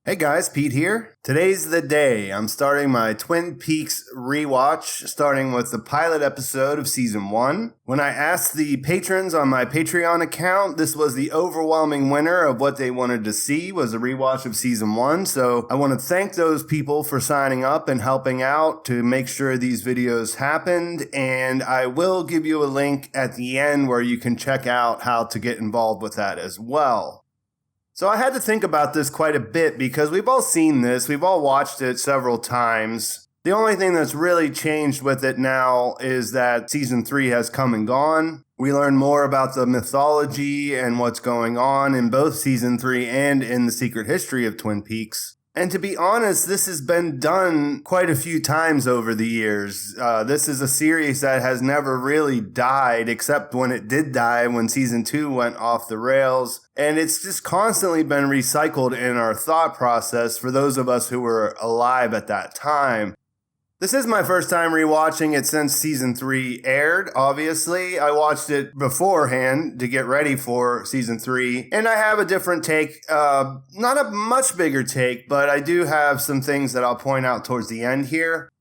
Hey guys, Pete here. Today's the day. I'm starting my Twin Peaks rewatch, starting with the pilot episode of Season 1. When I asked the patrons on my Patreon account, this was the overwhelming winner of what they wanted to see was a rewatch of Season 1. So I want to thank those people for signing up and helping out to make sure these videos happened. And I will give you a link at the end where you can check out how to get involved with that as well. So I had to think about this quite a bit because we've all seen this. We've all watched it several times. The only thing that's really changed with it now is that Season 3 has come and gone. We learn more about the mythology and what's going on in both Season 3 and in the secret history of Twin Peaks. And to be honest, this has been done quite a few times over the years. This is a series that has never really died, except when it did die, when Season 2 went off the rails. And it's just constantly been recycled in our thought process for those of us who were alive at that time. This is my first time rewatching it since Season 3 aired, obviously. I watched it beforehand to get ready for Season 3, and I have a different take, not a much bigger take, but I do have some things that I'll point out towards the end here.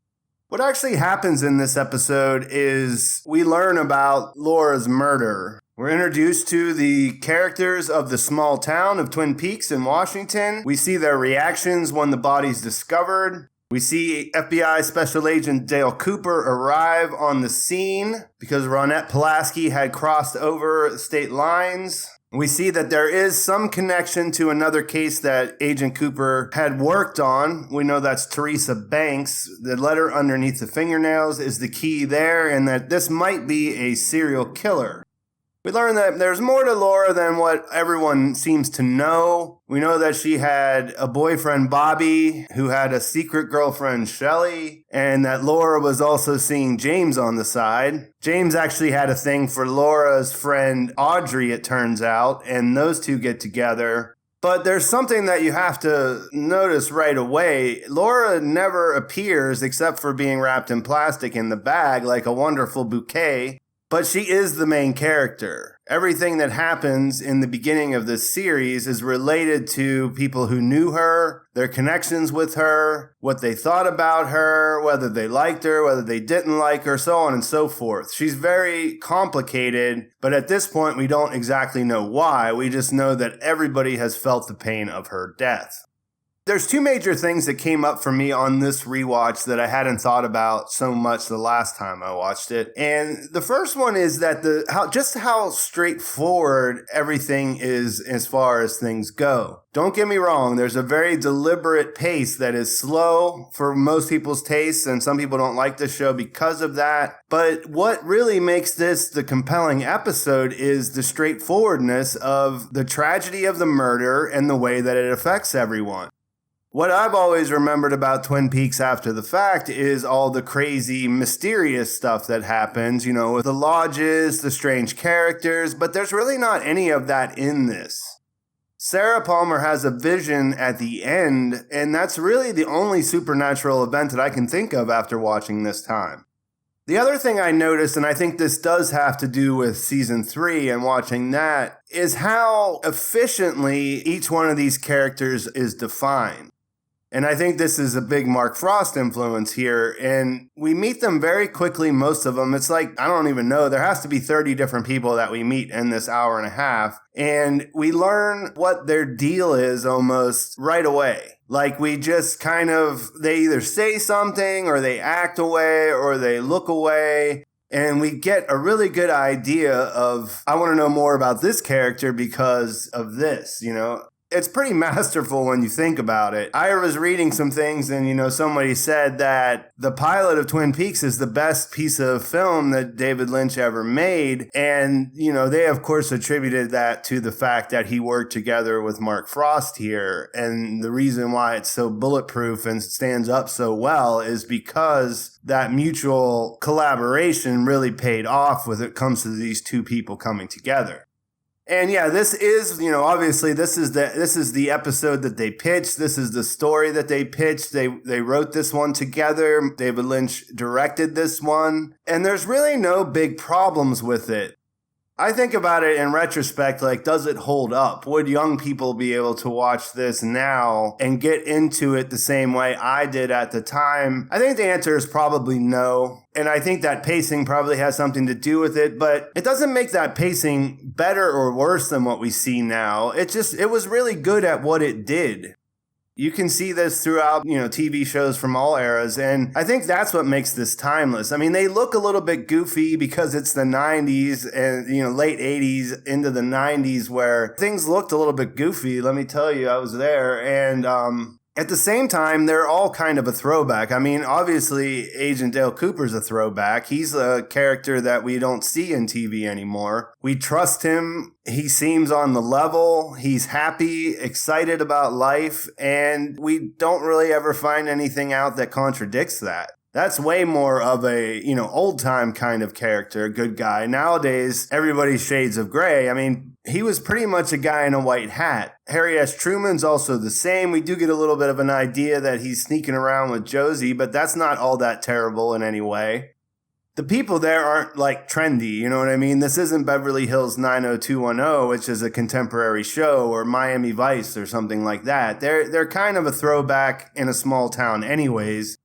What actually happens in this episode is we learn about Laura's murder. We're introduced to the characters of the small town of Twin Peaks in Washington. We see their reactions when the body's discovered. We see FBI Special Agent Dale Cooper arrive on the scene because Ronette Pulaski had crossed over state lines. We see that there is some connection to another case that Agent Cooper had worked on. We know that's Teresa Banks. The letter underneath the fingernails is the key there, and that this might be a serial killer. We learn that there's more to Laura than what everyone seems to know. We know that she had a boyfriend, Bobby, who had a secret girlfriend, Shelley, and that Laura was also seeing James on the side. James actually had a thing for Laura's friend, Audrey, it turns out, and those two get together. But there's something that you have to notice right away. Laura never appears except for being wrapped in plastic in the bag like a wonderful bouquet. But she is the main character. Everything that happens in the beginning of this series is related to people who knew her, their connections with her, what they thought about her, whether they liked her, whether they didn't like her, so on and so forth. She's very complicated, but at this point we don't exactly know why. We just know that everybody has felt the pain of her death. There's two major things that came up for me on this rewatch that I hadn't thought about so much the last time I watched it. And the first one is that how straightforward everything is as far as things go. Don't get me wrong, there's a very deliberate pace that is slow for most people's tastes, and some people don't like the show because of that. But what really makes this the compelling episode is the straightforwardness of the tragedy of the murder and the way that it affects everyone. What I've always remembered about Twin Peaks after the fact is all the crazy, mysterious stuff that happens, with the lodges, the strange characters, but there's really not any of that in this. Sarah Palmer has a vision at the end, and that's really the only supernatural event that I can think of after watching this time. The other thing I noticed, and I think this does have to do with Season 3 and watching that, is how efficiently each one of these characters is defined. And I think this is a big Mark Frost influence here. And we meet them very quickly, most of them. It's like, I don't even know, there has to be 30 different people that we meet in this hour and a half. And we learn what their deal is almost right away. Like we just they either say something or they act away or they look away. And we get a really good idea of, I want to know more about this character because of this, It's pretty masterful when you think about it. I was reading some things and, somebody said that the pilot of Twin Peaks is the best piece of film that David Lynch ever made. And, they of course attributed that to the fact that he worked together with Mark Frost here. And the reason why it's so bulletproof and stands up so well is because that mutual collaboration really paid off when it comes to these two people coming together. And yeah, this is, obviously this is the episode that they pitched. This is the story that they pitched. They wrote this one together. David Lynch directed this one. And there's really no big problems with it. I think about it in retrospect, like, does it hold up? Would young people be able to watch this now and get into it the same way I did at the time? I think the answer is probably no. And I think that pacing probably has something to do with it, but it doesn't make that pacing better or worse than what we see now. It was really good at what it did. You can see this throughout, TV shows from all eras, and I think that's what makes this timeless. I mean, they look a little bit goofy because it's the 90s and, late 80s into the 90s where things looked a little bit goofy. Let me tell you, I was there, and at the same time, they're all kind of a throwback. I mean, obviously, Agent Dale Cooper's a throwback. He's a character that we don't see in TV anymore. We trust him. He seems on the level. He's happy, excited about life, and we don't really ever find anything out that contradicts that. That's way more of a, old-time kind of character, good guy. Nowadays, everybody's shades of gray. I mean, he was pretty much a guy in a white hat. Harry S. Truman's also the same. We do get a little bit of an idea that he's sneaking around with Josie, but that's not all that terrible in any way. The people there aren't, trendy, you know what I mean? This isn't Beverly Hills 90210, which is a contemporary show, or Miami Vice or something like that. They're kind of a throwback in a small town anyways.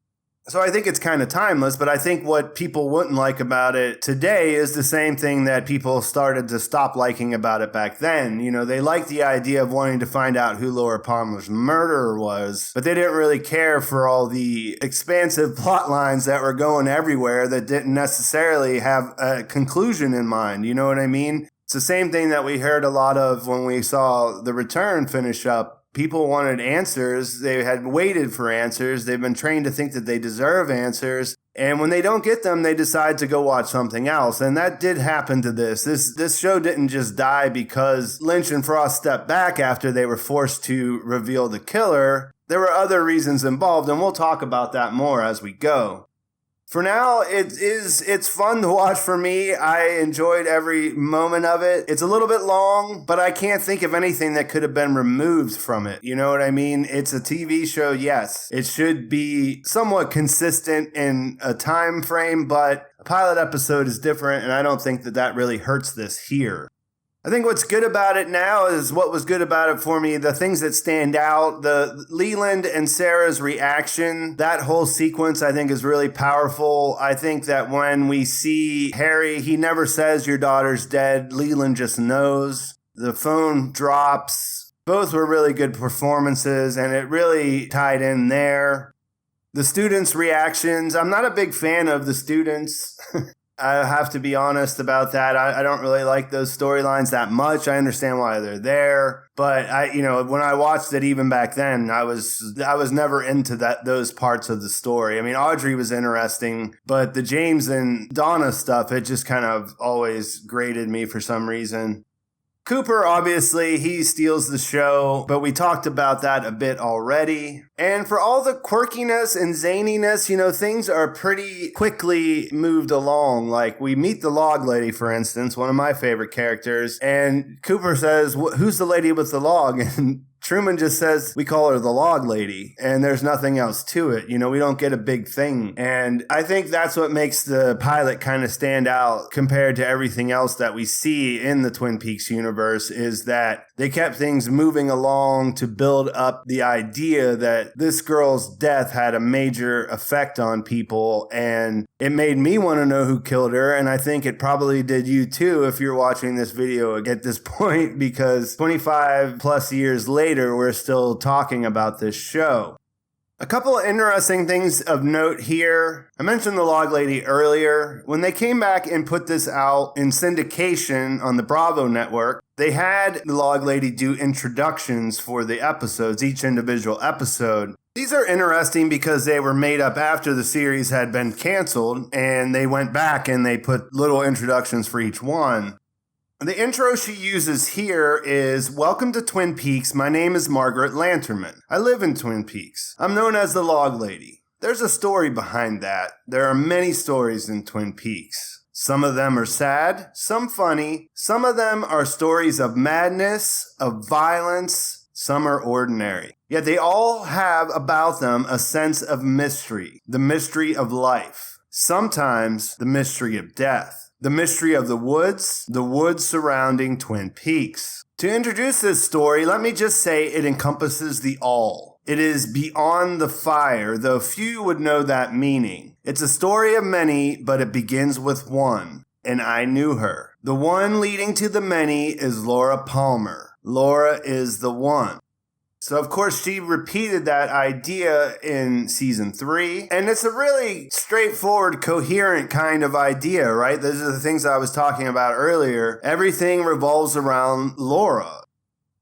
So I think it's kind of timeless, but I think what people wouldn't like about it today is the same thing that people started to stop liking about it back then. They liked the idea of wanting to find out who Laura Palmer's murderer was, but they didn't really care for all the expansive plot lines that were going everywhere that didn't necessarily have a conclusion in mind. You know what I mean? It's the same thing that we heard a lot of when we saw The Return finish up. People wanted answers. They had waited for answers. They've been trained to think that they deserve answers. And when they don't get them, they decide to go watch something else. And that did happen to this. This show didn't just die because Lynch and Frost stepped back after they were forced to reveal the killer. There were other reasons involved, and we'll talk about that more as we go. For now, it's fun to watch for me. I enjoyed every moment of it. It's a little bit long, but I can't think of anything that could have been removed from it. You know what I mean? It's a TV show, yes. It should be somewhat consistent in a time frame, but a pilot episode is different, and I don't think that really hurts this here. I think what's good about it now is what was good about it for me. The things that stand out, the Leland and Sarah's reaction, that whole sequence I think is really powerful. I think that when we see Harry, he never says your daughter's dead. Leland just knows. The phone drops. Both were really good performances, and it really tied in there. The students' reactions, I'm not a big fan of the students. I have to be honest about that. I don't really like those storylines that much. I understand why they're there, but when I watched it even back then, I was never into those parts of the story. I mean, Audrey was interesting, but the James and Donna stuff, it just kind of always grated me for some reason. Cooper, obviously, he steals the show, but we talked about that a bit already. And for all the quirkiness and zaniness, things are pretty quickly moved along. Like, we meet the log lady, for instance, one of my favorite characters, and Cooper says, who's the lady with the log? And Truman just says, we call her the log lady, and there's nothing else to it. We don't get a big thing. And I think that's what makes the pilot kind of stand out compared to everything else that we see in the Twin Peaks universe, is that they kept things moving along to build up the idea that this girl's death had a major effect on people, and it made me want to know who killed her, and I think it probably did you too if you're watching this video at this point, because 25 plus years later, we're still talking about this show. A couple of interesting things of note here. I mentioned the log lady earlier. When they came back and put this out in syndication on the Bravo network, they had the log lady do introductions for the episodes, each individual episode. These are interesting because they were made up after the series had been canceled, and they went back and they put little introductions for each one. The intro she uses here is, "Welcome to Twin Peaks. My name is Margaret Lanterman. I live in Twin Peaks. I'm known as the Log Lady." There's a story behind that. There are many stories in Twin Peaks. Some of them are sad, some funny. Some of them are stories of madness, of violence. Some are ordinary. Yet they all have about them a sense of mystery, the mystery of life. Sometimes the mystery of death. The mystery of the woods surrounding Twin Peaks. To introduce this story, let me just say it encompasses the all. It is beyond the fire, though few would know that meaning. It's a story of many, but it begins with one, and I knew her. The one leading to the many is Laura Palmer. Laura is the one. So, of course, she repeated that idea in season 3. And it's a really straightforward, coherent kind of idea, right? Those are the things I was talking about earlier. Everything revolves around Laura.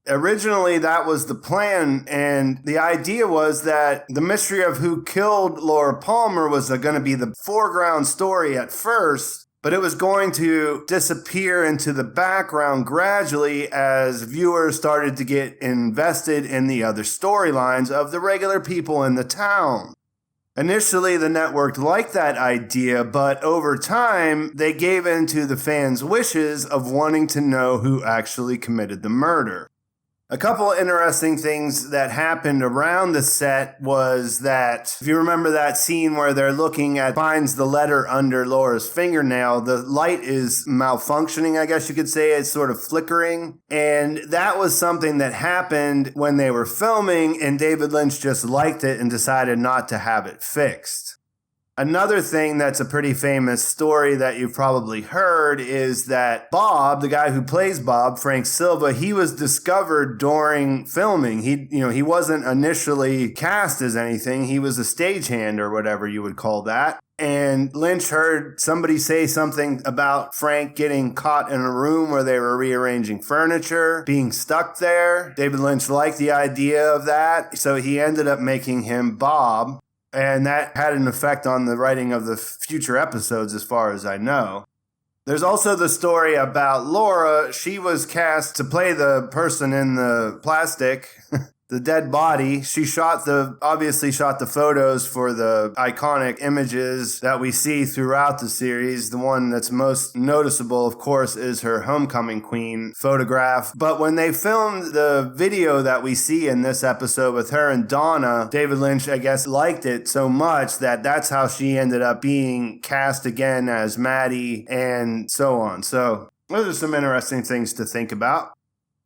Originally, that was the plan. And the idea was that the mystery of who killed Laura Palmer was going to be the foreground story at first. But it was going to disappear into the background gradually as viewers started to get invested in the other storylines of the regular people in the town. Initially, the network liked that idea, but over time, they gave in to the fans' wishes of wanting to know who actually committed the murder. A couple interesting things that happened around the set was that, if you remember that scene where they're looking at, finds the letter under Laura's fingernail, the light is malfunctioning, I guess you could say. It's sort of flickering. And that was something that happened when they were filming, and David Lynch just liked it and decided not to have it fixed. Another thing that's a pretty famous story that you've probably heard is that Bob, the guy who plays Bob, Frank Silva, he was discovered during filming. He wasn't initially cast as anything. He was a stagehand or whatever you would call that. And Lynch heard somebody say something about Frank getting caught in a room where they were rearranging furniture, being stuck there. David Lynch liked the idea of that, so he ended up making him Bob. And that had an effect on the writing of the future episodes, as far as I know. There's also the story about Laura. She was cast to play the person in the plastic, the dead body. She obviously shot the photos for the iconic images that we see throughout the series. The one that's most noticeable, of course, is her homecoming queen photograph. But when they filmed the video that we see in this episode with her and Donna, David Lynch, I guess, liked it so much that that's how she ended up being cast again as Maddie and so on. So those are some interesting things to think about.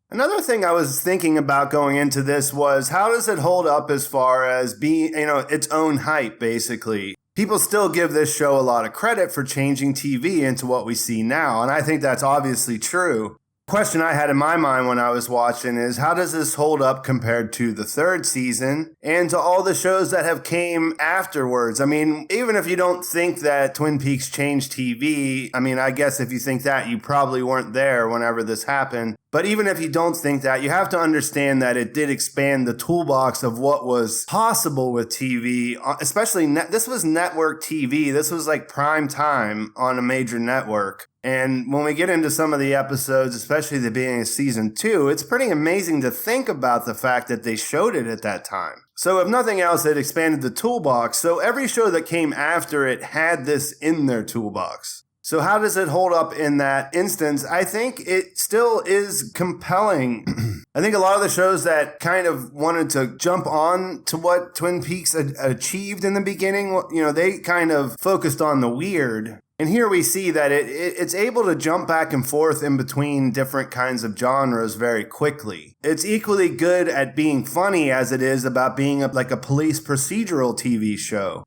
Another thing I was thinking about going into this was, how does it hold up as far as being, its own hype, basically? People still give this show a lot of credit for changing TV into what we see now, and I think that's obviously true. The question I had in my mind when I was watching is, how does this hold up compared to the 3rd season and to all the shows that have came afterwards? I mean, even if you don't think that Twin Peaks changed TV, I guess if you think that, you probably weren't there whenever this happened. But even if you don't think that, you have to understand that it did expand the toolbox of what was possible with TV, especially this was network TV. This was like prime time on a major network. And when we get into some of the episodes, especially the beginning of season 2, it's pretty amazing to think about the fact that they showed it at that time. So if nothing else, it expanded the toolbox. So every show that came after it had this in their toolbox. So how does it hold up in that instance? I think it still is compelling. I think a lot of the shows that kind of wanted to jump on to what Twin Peaks achieved in the beginning, they kind of focused on the weird. And here we see that it's able to jump back and forth in between different kinds of genres very quickly. It's equally good at being funny as it is about being like a police procedural TV show.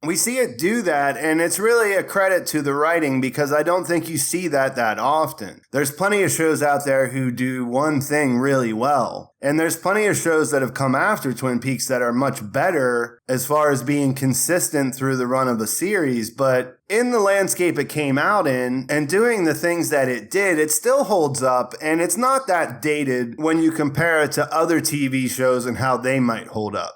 We see it do that, and it's really a credit to the writing because I don't think you see that often. There's plenty of shows out there who do one thing really well, and there's plenty of shows that have come after Twin Peaks that are much better as far as being consistent through the run of the series, but in the landscape it came out in and doing the things that it did, it still holds up, and it's not that dated when you compare it to other TV shows and how they might hold up.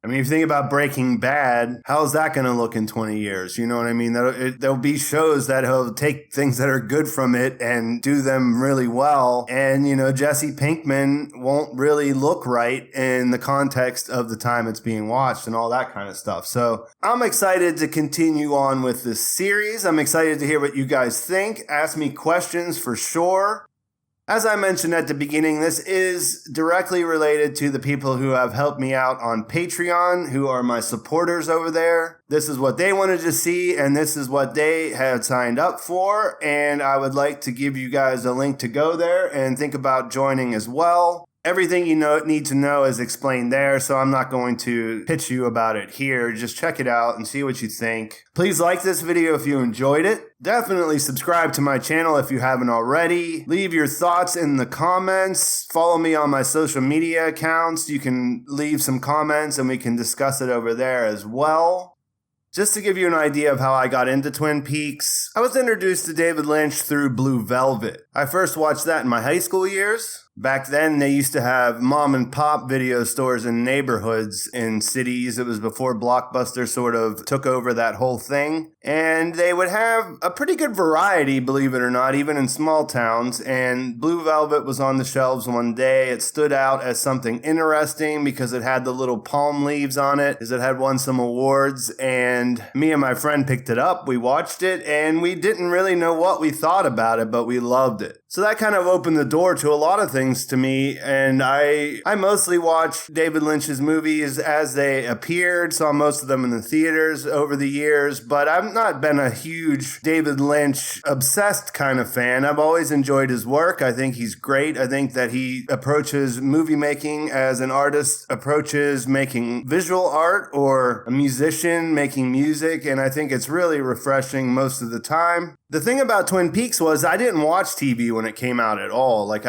If you think about Breaking Bad, how's that going to look in 20 years? You know what I mean? There'll be shows that'll take things that are good from it and do them really well. And, Jesse Pinkman won't really look right in the context of the time it's being watched and all that kind of stuff. So I'm excited to continue on with this series. I'm excited to hear what you guys think. Ask me questions for sure. As I mentioned at the beginning, this is directly related to the people who have helped me out on Patreon, who are my supporters over there. This is what they wanted to see, and this is what they had signed up for, and I would like to give you guys a link to go there and think about joining as well. Everything you need to know is explained there, so I'm not going to pitch you about it here. Just check it out and see what you think. Please like this video if you enjoyed it. Definitely subscribe to my channel if you haven't already. Leave your thoughts in the comments. Follow me on my social media accounts. You can leave some comments and we can discuss it over there as well. Just to give you an idea of how I got into Twin Peaks, I was introduced to David Lynch through Blue Velvet. I first watched that in my high school years. Back then, they used to have mom and pop video stores in neighborhoods in cities. It was before Blockbuster sort of took over that whole thing. And they would have a pretty good variety, believe it or not, even in small towns. And Blue Velvet was on the shelves one day. It stood out as something interesting because it had the little palm leaves on it, because it had won some awards. And me and my friend picked it up. We watched it, and we didn't really know what we thought about it, but we loved it. So that kind of opened the door to a lot of things to me, and I mostly watched David Lynch's movies as they appeared, saw most of them in the theaters over the years, but I've not been a huge David Lynch obsessed kind of fan. I've always enjoyed his work. I think he's great. I think that he approaches movie making as an artist approaches making visual art or a musician making music, and I think it's really refreshing most of the time. The thing about Twin Peaks was I didn't watch TV when it came out at all. Like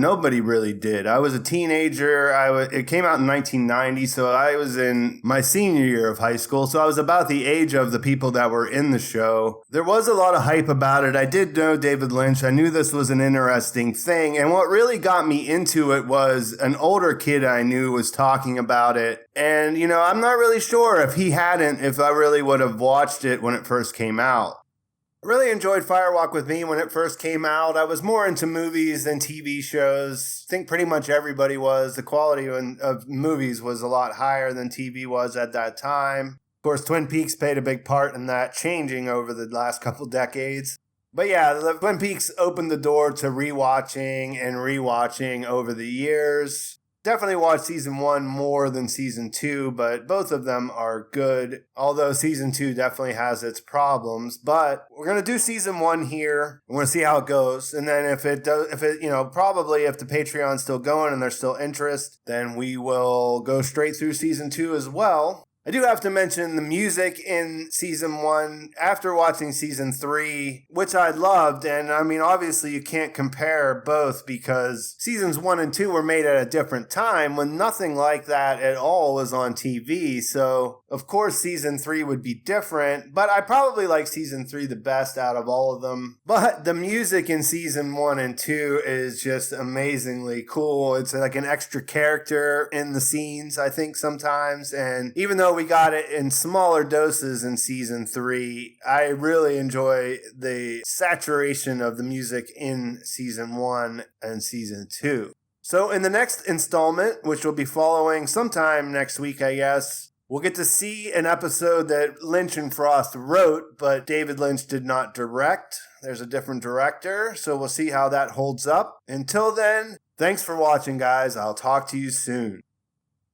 nobody really did. I was a teenager. It came out in 1990, so I was in my senior year of high school. So I was about the age of the people that were in the show. There was a lot of hype about it. I did know David Lynch. I knew this was an interesting thing. And what really got me into it was an older kid I knew was talking about it. And, I'm not really sure if I really would have watched it when it first came out. I really enjoyed Firewalk with Me when it first came out. I was more into movies than TV shows. I think pretty much everybody was. The quality of movies was a lot higher than TV was at that time. Of course, Twin Peaks played a big part in that changing over the last couple decades. But yeah, the Twin Peaks opened the door to rewatching and rewatching over the years. Definitely watched season 1 more than season 2, but both of them are good. Although season 2 definitely has its problems, but we're going to do season 1 here. We're going to see how it goes. And then probably if the Patreon's still going and there's still interest, then we will go straight through season 2 as well. I do have to mention the music in season 1 after watching season 3, which I loved. And obviously you can't compare both because seasons 1 and 2 were made at a different time when nothing like that at all was on TV. So of course season 3 would be different, but I probably like season 3 the best out of all of them. But the music in season 1 and 2 is just amazingly cool. It's like an extra character in the scenes, I think sometimes. And even though we got it in smaller doses in season 3, I really enjoy the saturation of the music in season 1 and season 2. So in the next installment, which will be following sometime next week, I guess, we'll get to see an episode that Lynch and Frost wrote, but David Lynch did not direct. There's a different director, so we'll see how that holds up. Until then, thanks for watching, guys. I'll talk to you soon.